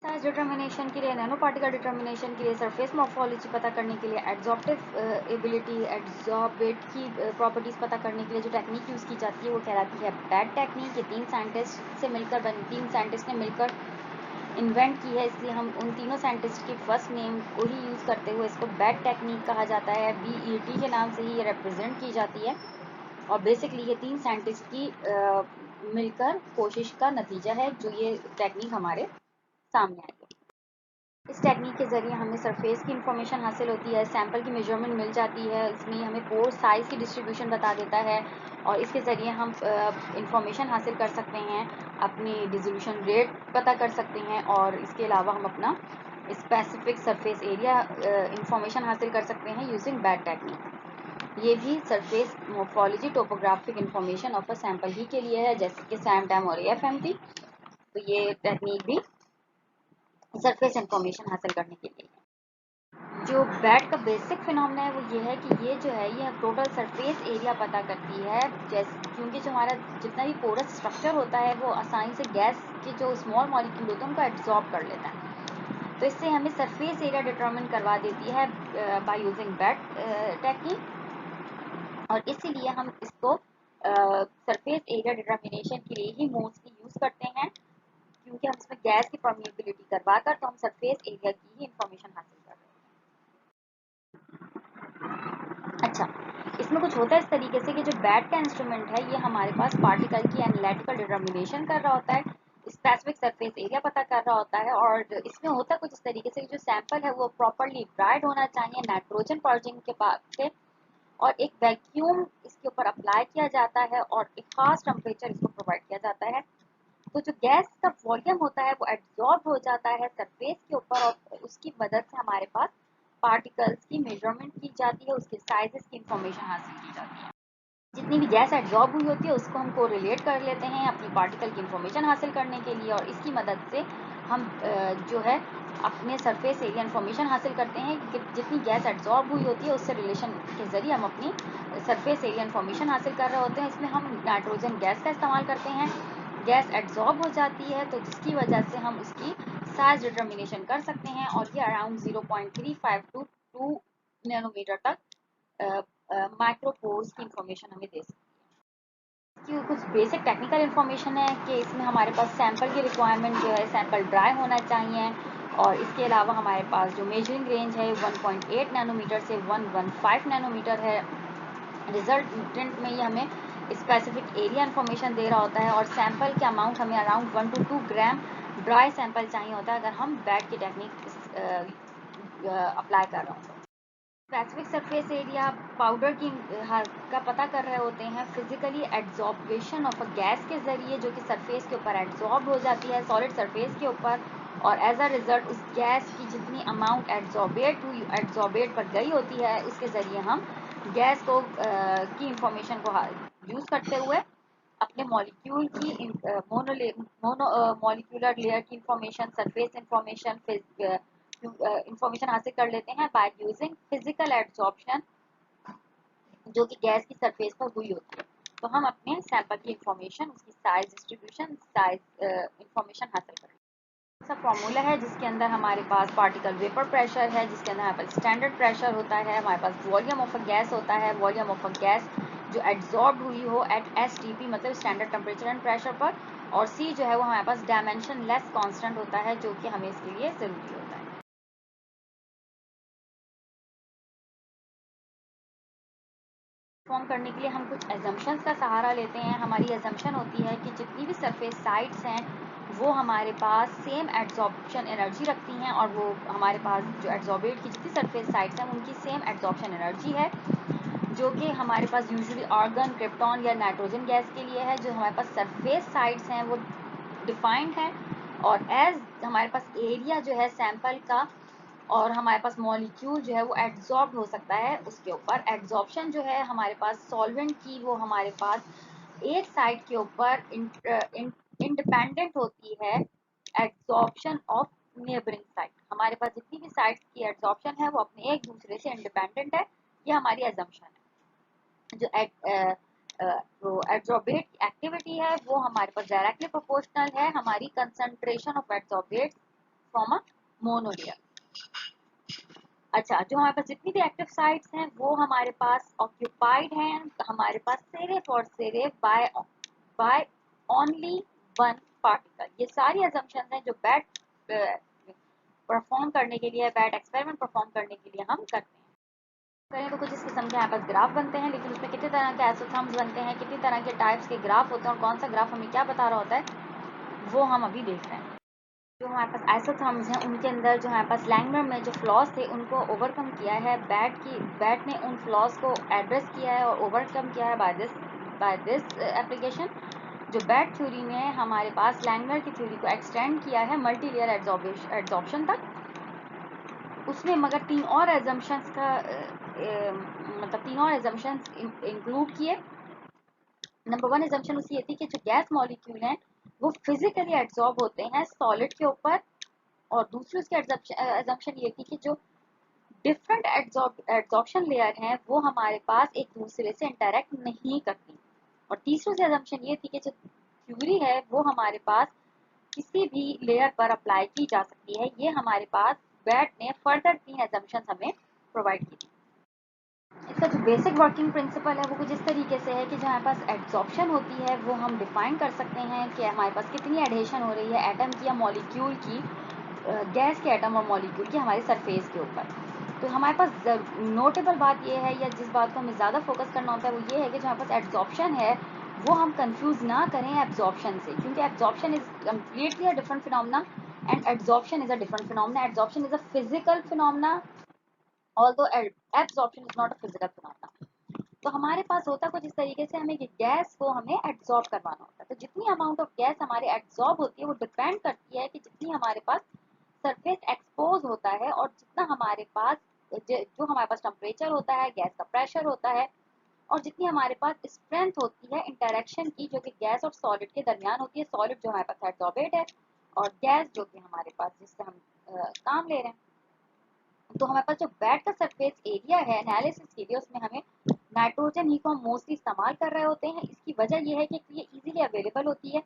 Size determination के लिए, nano particle determination के लिए, सरफेस मॉर्फोलॉजी पता करने के लिए, एड्जॉर्प्टिव एबिलिटी एड्जॉर्बेट की प्रॉपर्टीज पता करने के लिए जो टेक्निक यूज़ की जाती है वो कहलाती है बैट टेक्निक। ये तीन साइंटिस्ट ने मिलकर इन्वेंट की है, इसलिए हम उन तीनों साइंटिस्ट की फर्स्ट नेम को ही यूज़ करते हुए इसको बैट टेक्निक कहा जाता है। BET के नाम से ही ये रिप्रेजेंट की जाती है और बेसिकली ये तीन साइंटिस्ट की मिलकर कोशिश का नतीजा है जो ये टेक्निक हमारे सामने आई है। इस टेक्निक के ज़रिए हमें सरफेस की इंफॉर्मेशन हासिल होती है, सैंपल की मेजरमेंट मिल जाती है, इसमें हमें पोर साइज़ की डिस्ट्रीब्यूशन बता देता है और इसके ज़रिए हम इंफॉर्मेशन हासिल कर सकते हैं, अपनी डिसोल्यूशन रेट पता कर सकते हैं और इसके अलावा हम अपना स्पेसिफिक सरफेस एरिया इंफॉर्मेशन हासिल कर सकते हैं यूजिंग बैट टेक्निक। ये भी surface morphology topographic information of a sample ही के लिए है, जैसे कि SAM-TAM और AFMT। तो ये टेक्निक भी सरफेस इंफॉर्मेशन हासिल करने के लिए। जो बैट का बेसिक फिनोमेना है वो ये है कि ये जो है ये टोटल सरफेस एरिया पता करती है, जैसे क्योंकि जो हमारा जितना भी पोरस स्ट्रक्चर होता है वो आसानी से गैस के जो स्मॉल मॉलिक्यूल होते हैं उनको एब्जॉर्ब कर लेता है, तो इससे हमें सरफेस एरिया डिटरमिन करवा देती है बाय यूजिंग बैट टेक्निक। और इसीलिए हम इसको सरफेस एरिया डिटर्मिनेशन के लिए ही मोस्टली यूज करते हैं, क्योंकि हम इसमें गैस की परमिएबिलिटी करवा कर तो हम सरफेस एरिया की ही इंफॉर्मेशन हासिल कर रहे हैं। अच्छा, इसमें कुछ होता है इस तरीके से कि जो बैट का इंस्ट्रूमेंट है ये हमारे पास पार्टिकल की एनालिटिकल डिटर्मिनेशन कर रहा होता है, स्पेसिफिक सरफेस एरिया पता कर रहा होता है और इसमें होता कुछ इस तरीके से जो सैंपल है वो प्रॉपरली ड्राइड होना चाहिए नाइट्रोजन पर्जिंग के बाद से, और एक वैक्यूम इसके ऊपर अप्लाई किया जाता है और एक खास टेम्परेचर इसको प्रोवाइड किया जाता है, तो जो गैस का वॉल्यूम होता है वो एब्जॉर्ब हो जाता है सरफेस के ऊपर और उसकी मदद से हमारे पास पार्टिकल्स की मेजरमेंट की जाती है, उसके साइजेस की इंफॉर्मेशन हासिल की जाती है। जितनी भी गैस एब्जॉर्ब हुई होती है उसको हम कोरिलेट कर लेते हैं अपनी पार्टिकल की इंफॉर्मेशन हासिल करने के लिए और इसकी मदद से हम जो है अपने सरफेस एरिया इंफॉर्मेशन हासिल करते हैं कि जितनी गैस एब्जॉर्ब हुई होती है उससे रिलेशन के जरिए हम अपनी सरफेस एरिया इंफॉर्मेशन हासिल कर रहे होते हैं। इसमें हम नाइट्रोजन गैस का इस्तेमाल करते हैं, गैस एब्जॉर्ब हो जाती है तो जिसकी वजह से हम उसकी साइज डिटर्मिनेशन कर सकते हैं और ये अराउंड 0.35 टू 2 नैनोमीटर तक माइक्रोपोर्स की इंफॉर्मेशन हमें दे सकती है। इसकी कुछ बेसिक टेक्निकल इंफॉर्मेशन है कि इसमें हमारे पास सैंपल की रिक्वायरमेंट जो है सैंपल ड्राई होना चाहिए और इसके अलावा हमारे पास जो मेजरिंग रेंज है 1.8 नैनोमीटर से 115 नैनोमीटर है। रिजल्टेंट में ये हमें स्पेसिफिक एरिया इंफॉर्मेशन दे रहा होता है और सैंपल के अमाउंट हमें around 1 two 2 gram dry sample चाहिए होता है अगर हम बैट की टेक्निक अप्लाई कर रहे हों। स्पेसिफिक सरफेस एरिया पाउडर की का पता कर रहे होते हैं फिजिकली एड्जॉर्बेशन ऑफ अ गैस के जरिए जो कि सरफेस के ऊपर एड्जॉर्ब हो जाती है सॉलिड सरफेस के ऊपर और एज अ रिजल्ट उस गैस की जितनी अमाउंट एड्जॉर्बेट पर गई होती है उसके जरिए हम गैस को की इंफॉर्मेशन को यूज करते हुए अपने मॉलिक्यूल की मॉलिक्यूलर लेयर की इंफॉर्मेशन सरफेस इंफॉर्मेशन इंफॉर्मेशन हासिल कर लेते हैं बाय यूजिंग फिजिकल एड्सॉर्प्शन जो कि गैस की सरफेस पर हुई होती है। तो हम अपने सैंपल की इंफॉर्मेशन उसकी साइज डिस्ट्रीब्यूशन साइज इंफॉर्मेशन हासिल करें। ऐसा फॉर्मूला है जिसके अंदर हमारे पास पार्टिकल वेपर प्रेशर है, जिसके अंदर हमारे पास स्टैंडर्ड प्रेशर होता है, हमारे पास वॉल्यूम ऑफ अ गैस होता है, वॉल्यूम ऑफ अ गैस जो एड्जॉर्ब हुई हो एट STP मतलब स्टैंडर्ड टेम्परेचर एंड प्रेशर पर, और C जो है वो हमारे पास डायमेंशन लेस कांस्टेंट होता है जो कि हमें इसके लिए ज़रूरी होता है। फॉर्म करने के लिए हम कुछ एजम्पशंस का सहारा लेते हैं। हमारी एजम्पशन होती है कि जितनी भी सरफेस साइड्स हैं वो हमारे पास सेम एड्जॉर्प्शन एनर्जी रखती हैं और वो हमारे पास जो एड्जॉर्बेट की जितनी सरफेस साइड्स हैं उनकी सेम एड्जॉर्प्शन एनर्जी है, जो कि हमारे पास यूजुअली आर्गन क्रिप्टॉन या नाइट्रोजन गैस के लिए है। जो हमारे पास सरफेस साइड्स हैं वो डिफाइंड है और एज हमारे पास एरिया जो है सैंपल का और हमारे पास मॉलिक्यूल जो है वो एड्जॉर्ब हो सकता है उसके ऊपर। एड्जॉर्प्शन जो है हमारे पास सॉल्वेंट की वो हमारे पास एक साइड के ऊपर इंडिपेंडेंट होती है एड्जॉर्प्शन ऑफ नेबरिंग साइड। हमारे पास जितनी भी साइड्स की एड्जॉर्प्शन है वो अपने एक दूसरे से इंडिपेंडेंट है, ये हमारी एजम्पशन है। जो एड्जॉर्बेट एक्टिविटी है वो हमारे पास डायरेक्टली प्रोपोर्शनल है हमारी concentration of adsorbate from a monolayer. अच्छा, जो हमारे पास जितनी भी एक्टिव साइट्स हैं वो हमारे पास ऑक्यूपाइड हैं, हमारे पास सिर्फ और सिर्फ बाय ओनली वन पार्टिकल। ये सारी असम्पशंस हैं जो बैट परफॉर्म करने के लिए, बैट एक्सपेरिमेंट परफॉर्म करने के लिए हम करते हैं। करें तो कुछ इस किस्म के यहाँ पर ग्राफ बनते हैं, लेकिन उसमें कितने तरह के आइसोथर्म्स बनते हैं, कितनी तरह के टाइप्स के ग्राफ होते हैं और कौन सा ग्राफ हमें क्या बता रहा होता है वो हम अभी देख रहे हैं। जो हमारे पास आइसोथर्म्स हैं उनके अंदर जो हमारे पास लैंगमर में जो फ्लॉज थे उनको ओवरकम किया है, बैट ने उन फ्लॉज को एड्रेस किया है और ओवरकम किया है बाय दिस एप्लीकेशन। जो बैट थ्योरी ने हमारे पास लैंगमर की थ्योरी को एक्सटेंड किया है मल्टी लेयर एड्सॉर्प्शन तक। उसमें मगर तीन और एजम्पशंस का मतलब तीन और एजम्पशंस इंक्लूड किए। नंबर वन एजम्पशन उसकी ये थी कि जो गैस मॉलिक्यूल हैं वो फिजिकली एड्सॉर्ब होते हैं सॉलिड के ऊपर, और दूसरी उसकी एजम्पशन ये थी कि जो डिफरेंट एड्सॉर्प्शन लेयर हैं वो हमारे पास एक दूसरे से इंटरेक्ट नहीं करती। और तीसरी एजम्पशन ये थी कि जो थ्योरी है वो हमारे पास किसी भी लेयर पर अप्लाई की जा सकती है। ये हमारे पास बैट ने फर्दर तीन एजम्पशंस हमें प्रोवाइड की थी। इसका जो बेसिक वर्किंग प्रिंसिपल है वो कुछ इस तरीके से है कि जो हमारे पास एड्सॉर्प्शन होती है वो हम डिफाइन कर सकते हैं कि हमारे पास कितनी एडहेशन हो रही है एटम की या मॉलिक्यूल की, गैस के एटम और मॉलिक्यूल की हमारे सरफेस के ऊपर। तो हमारे पास नोटेबल बात ये है या जिस बात को हमें ज़्यादा फोकस करना होता है वो ये है कि जो हमारे पास एड्सॉर्प्शन है वो हम कंफ्यूज ना करें एब्जॉर्प्शन से, क्योंकि absorption is completely a different phenomena and adsorption is a different phenomena. Adsorption is a physical phenomena although absorption is not a physical phenomenon। तो हमारे पास होता कुछ इस तरीके से, हमें गैस को हमें एब्जॉर्ब करवाना होता है। तो जितनी अमाउंट ऑफ गैस हमारे एब्जॉर्ब होती है वो डिपेंड करती है कि जितनी हमारे पास सरफेस एक्सपोज होता है और जितना हमारे पास जो हमारे पास टेम्परेचर होता है, गैस का प्रेशर होता है, और जितनी हमारे पास स्ट्रेंथ होती है इंटरेक्शन की जो कि गैस और सॉलिड के दरमियान होती है। सॉलिड जो हमारे पास एब्जॉर्बेट है और गैस जो कि हमारे पास जिससे हम काम ले रहे हैं। तो हमारे पास जो बैट का सरफेस एरिया है एनालिसिस के लिए उसमें हमें नाइट्रोजन ही को हम मोस्टली इस्तेमाल कर रहे होते हैं। इसकी वजह यह है कि ये इजीली अवेलेबल होती है,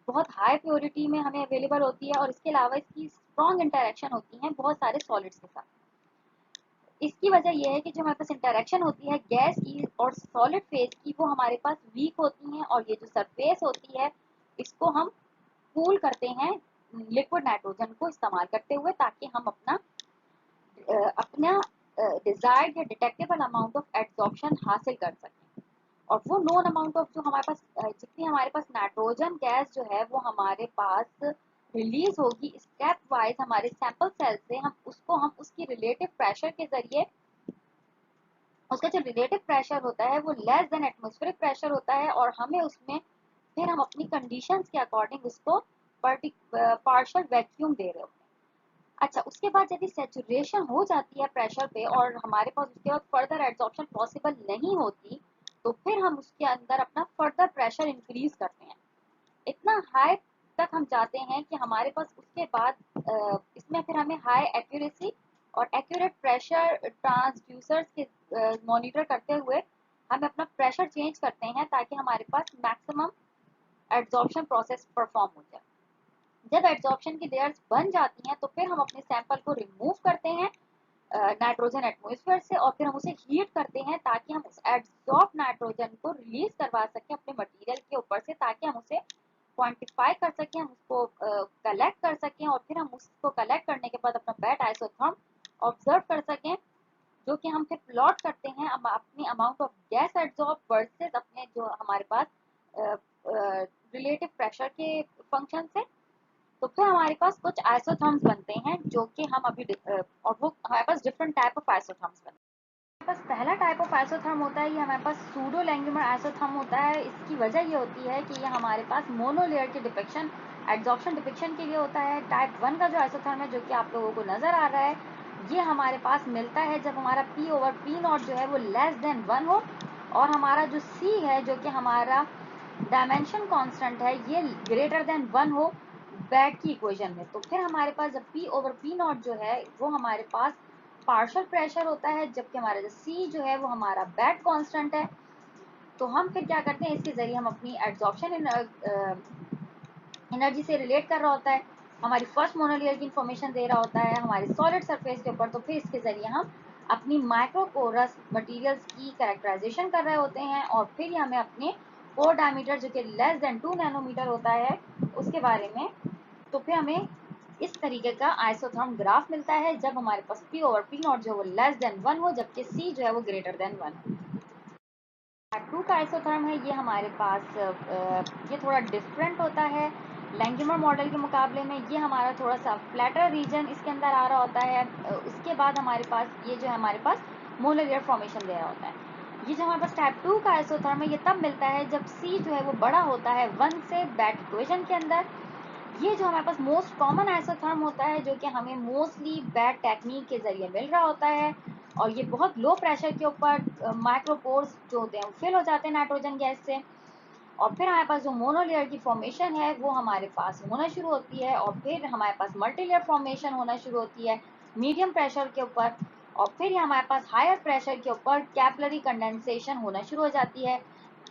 बहुत हाई प्योरिटी में हमें अवेलेबल होती है, और इसके अलावा इसकी स्ट्रॉन्ग इंटरेक्शन होती है बहुत सारे सॉलिड्स के साथ। इसकी वजह यह है कि जो हमारे पास इंटरेक्शन होती है गैस की और सॉलिड फेज की वो हमारे पास वीक होती है, और ये जो सरफेस होती है इसको हम कूल करते हैं लिक्विड नाइट्रोजन को इस्तेमाल करते हुए, ताकि हम अपना डिजायर्ड या डिटेक्टेबल अमाउंट ऑफ एड्सॉर्प्शन हासिल कर सकें। और वो नोन अमाउंट ऑफ जो हमारे पास जितनी हमारे पास नाइट्रोजन गैस जो है वो हमारे पास रिलीज होगी स्टेप वाइज हमारे सैंपल सेल से, हम उसकी रिलेटिव प्रेशर के जरिए, उसका जो रिलेटिव प्रेशर होता है वो लेस देन एटमॉस्फेरिक प्रेशर होता है, और हमें उसमें फिर हम अपनी कंडीशंस के अकॉर्डिंग उसको पार्शियल वैक्यूम दे रहे होते हैं। अच्छा, उसके बाद यदि सैचुरेशन हो जाती है प्रेशर पे और हमारे पास उसके बाद फर्दर एड्सॉर्प्शन पॉसिबल नहीं होती, तो फिर हम उसके अंदर अपना फर्दर प्रेशर इंक्रीज करते हैं। इतना हाई तक हम जाते हैं कि हमारे पास उसके बाद इसमें फिर हमें हाई एक्यूरेसी और एक्यूरेट प्रेशर ट्रांसड्यूसर्स के मॉनिटर करते हुए हम अपना प्रेशर चेंज करते हैं ताकि हमारे पास मैक्सिमम एड्सॉर्प्शन प्रोसेस परफॉर्म हो जाए। जब एड्सॉर्प्शन की लेयर्स बन जाती हैं तो फिर हम अपने सैंपल को रिमूव करते हैं नाइट्रोजन एटमॉस्फेयर से, और फिर हम उसे हीट करते हैं ताकि हम उस एड्सॉर्ब नाइट्रोजन को रिलीज करवा सकें अपने मटेरियल के ऊपर से, ताकि हम उसे क्वांटिफाई कर सकें, हम उसको कलेक्ट कर सकें, और फिर हम उसको कलेक्ट करने के बाद अपना बैट आइसोथर्म ऑब्जर्व कर सकें, जो कि हम फिर प्लॉट करते हैं अपनी amount of gas adsorb versus अपने जो हमारे पास रिलेटिव प्रेशर के फंक्शन से। तो फिर हमारे पास कुछ आइसोथर्म्स बनते हैं जो कि हम अभी और वो हमारे पास डिफरेंट टाइप ऑफ आइसोथर्म्स बनते हैं। हमारे पास पहला टाइप ऑफ आइसोथर्म होता है, ये हमारे पास सूडो लैंग्यूमर आइसोथर्म होता है। इसकी वजह ये होती है कि ये हमारे पास मोनोलेयर के डिपिक्शन एड्सॉर्प्शन डिपिक्शन के लिए होता है। टाइप 1 का जो आइसोथर्म है जो कि आप लोगों को नजर आ रहा है, ये हमारे पास मिलता है जब हमारा P/P0 जो है वो लेस देन 1 हो, और हमारा जो C है जो कि हमारा डायमेंशन कांस्टेंट है ये ग्रेटर देन 1 हो बैट की इक्वेशन में। तो फिर हमारे पास जब P/P0 जो है वो हमारे पास पार्शियल प्रेशर होता है, जबकि हमारा जो C जो है वो हमारा बैट कांस्टेंट है। तो हम फिर क्या करते हैं, इसके जरिए हम अपनी एड्सॉर्प्शन एनर्जी से रिलेट कर रहा होता है। हमारी फर्स्ट मोनोलेयर की इंफॉर्मेशन दे रहा होता है हमारे सॉलिड सरफेस के ऊपर, तो फिर इसके जरिए हम अपनी माइक्रोपोरस मटेरियल्स की कैरेक्टराइजेशन कर रहे होते हैं, और फिर हमें अपने पोर डायमीटर जो कि लेस देन 2 नैनोमीटर होता है उसके बारे में, तो फिर हमें इस तरीके का आइसोथर्म ग्राफ मिलता है जब हमारे पास P ओवर P नॉट जो वो लेस देन 1 हो, जबकि C जो है वो ग्रेटर देन 1 हो। टाइप 2 का आइसोथर्म है, ये हमारे पास ये थोड़ा डिफरेंट होता है लैंग्यूमर मॉडल के मुकाबले में। ये हमारा थोड़ा सा फ्लैटर रीजन इसके अंदर आ रहा होता है। उसके बाद हमारे पास ये जो है हमारे पास मोनोलेयर फॉर्मेशन दे रहा होता है। ये जो हमारे पास टाइप 2 का आइसोथर्म है, ये तब मिलता है जब C जो है वो बड़ा होता है 1 से बैट इक्वेशन के अंदर। ये जो हमारे पास मोस्ट कॉमन आइसोथर्म होता है, जो कि हमें मोस्टली बैट टेक्निक के जरिए मिल रहा होता है, और ये बहुत लो प्रेशर के ऊपर माइक्रोपोर्स जो होते हैं फिल हो जाते हैं नाइट्रोजन गैस से। और फिर हमारे पास जो मोनोलेयर की फॉर्मेशन है वो हमारे पास होना शुरू होती है, और फिर हमारे पास मल्टीलेयर फॉर्मेशन होना शुरू होती है मीडियम प्रेशर के ऊपर, और फिर हमारे पास हायर प्रेशर के ऊपर कैपिलरी कंडेंसेशन होना शुरू हो जाती है।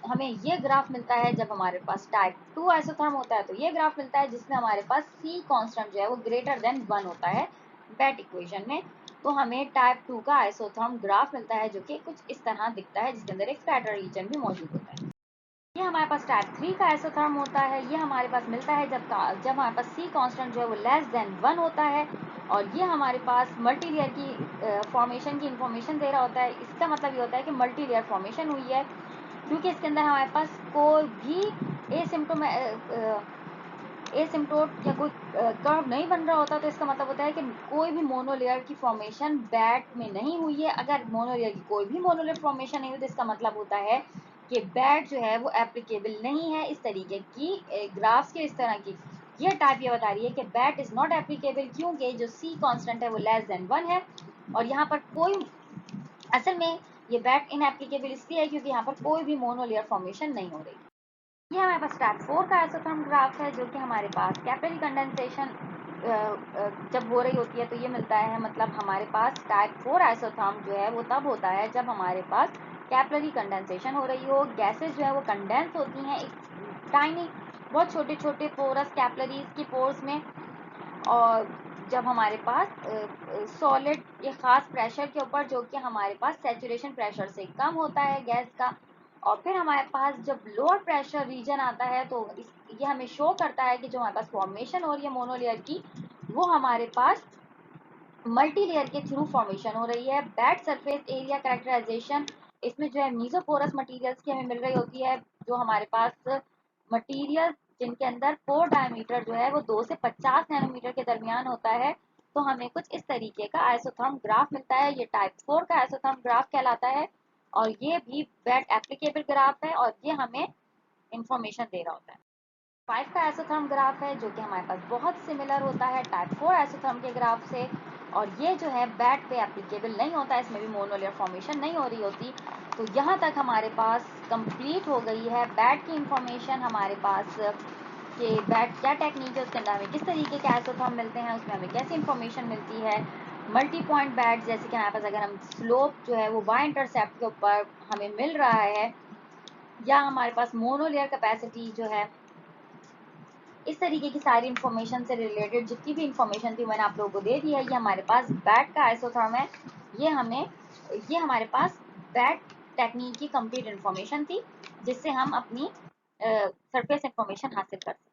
हमें ये ग्राफ मिलता है जब हमारे पास टाइप 2 आइसोथर्म होता है, तो ये ग्राफ मिलता है जिसमें हमारे पास C कांस्टेंट जो है वो ग्रेटर देन 1 होता है बैट इक्वेशन में। तो हमें टाइप 2 का आइसोथर्म ग्राफ मिलता है जो कि कुछ इस तरह दिखता है, जिसके अंदर एक फ्लैटर रीजन भी मौजूद होता है। ये हमारे पास टाइप 3 का आइसोथर्म होता है, ये हमारे पास मिलता है जब हमारे पास C कांस्टेंट जो है वो लेस देन 1 होता है, और ये हमारे पास मल्टीलेयर की फॉर्मेशन की इंफॉर्मेशन दे रहा होता है। इसका मतलब ये होता है कि मल्टीलेयर फॉर्मेशन हुई है, क्योंकि इसके अंदर हमारे पास कोई भी एसिम्प्टोट या कोई कर्व नहीं बन रहा होता। तो इसका मतलब होता है कि कोई भी मोनोलेयर की फॉर्मेशन बैट में नहीं हुई है। अगर मोनोलेयर की कोई भी मोनोलेयर फॉर्मेशन नहीं हुई, तो इसका मतलब होता है कि बैट जो है वो एप्लीकेबल नहीं है। इस तरीके की ग्राफ्स के इस तरह की ये टाइप ये बता रही है कि बैट इज नॉट एप्लीकेबल, क्योंकि जो C कांस्टेंट है वो लेस देन 1 है, और यहाँ पर कोई असल में ये बैट इनएप्लीकेबल इसलिए है क्योंकि यहाँ पर कोई भी मोनोलेयर फॉर्मेशन नहीं हो रही। ये हमारे पास टाइप 4 का आइसोथर्म ग्राफ है, जो कि हमारे पास कैपिलरी कंडेंसेशन जब हो रही होती है तो ये मिलता है। मतलब हमारे पास टाइप 4 आइसोथर्म जो है वो तब होता है जब हमारे पास कैपिलरी कंडेंसेशन हो रही हो, गैसेस जो है वो कंडेंस होती हैं एक टाइनी बहुत छोटे छोटे पोरस कैपिलरीज की पोर्स में, और जब हमारे पास सॉलिड एक ख़ास प्रेशर के ऊपर जो कि हमारे पास सैचुरेशन प्रेशर से कम होता है गैस का, और फिर हमारे पास जब लोअर प्रेशर रीजन आता है तो ये हमें शो करता है कि जो हमारे पास फॉर्मेशन हो रही है मोनोलेयर की, वो हमारे पास मल्टी लेयर के थ्रू फॉर्मेशन हो रही है। बैड सरफेस एरिया कैरेक्टराइजेशन इसमें जो है मीजोपोरस मटेरियल्स की हमें मिल रही होती है, जो हमारे पास मटेरियल जिनके अंदर पोर डायमीटर जो है वो 2 से 50 नैनोमीटर के दरमियान होता है। तो हमें कुछ इस तरीके का आइसोथर्म ग्राफ मिलता है, ये टाइप 4 का आइसोथर्म ग्राफ कहलाता है, और ये भी बैड एप्लीकेबल ग्राफ है, और ये हमें इंफॉर्मेशन दे रहा होता है। 5 का आइसोथर्म ग्राफ है जो कि हमारे पास बहुत सिमिलर होता है टाइप 4 आइसोथर्म के ग्राफ से, और ये जो है बैट पे एप्लीकेबल नहीं होता है, इसमें भी मोनोलेयर फॉर्मेशन नहीं हो रही होती। तो यहाँ तक हमारे पास कंप्लीट हो गई है बैट की इंफॉर्मेशन हमारे पास, कि बैट क्या टेक्निक है, उसके अंदर हमें किस तरीके के आइसोथर्म मिलते हैं, उसमें हमें कैसी इंफॉर्मेशन मिलती है। मल्टी पॉइंट बैट जैसे कि हमारे पास अगर हम स्लोप जो है वो वाई इंटरसेप्ट के ऊपर हमें मिल रहा है, या हमारे पास मोनोलेयर कैपेसिटी जो है, इस तरीके की सारी इंफॉर्मेशन से रिलेटेड जितनी भी इंफॉर्मेशन थी मैंने आप लोगों को दे दी है। ये हमारे पास बैट का आइसोथर्म है, ये हमारे पास बैट टेक्निक की कंप्लीट इंफॉर्मेशन थी, जिससे हम अपनी सरफेस इंफॉर्मेशन हासिल कर सकते हैं।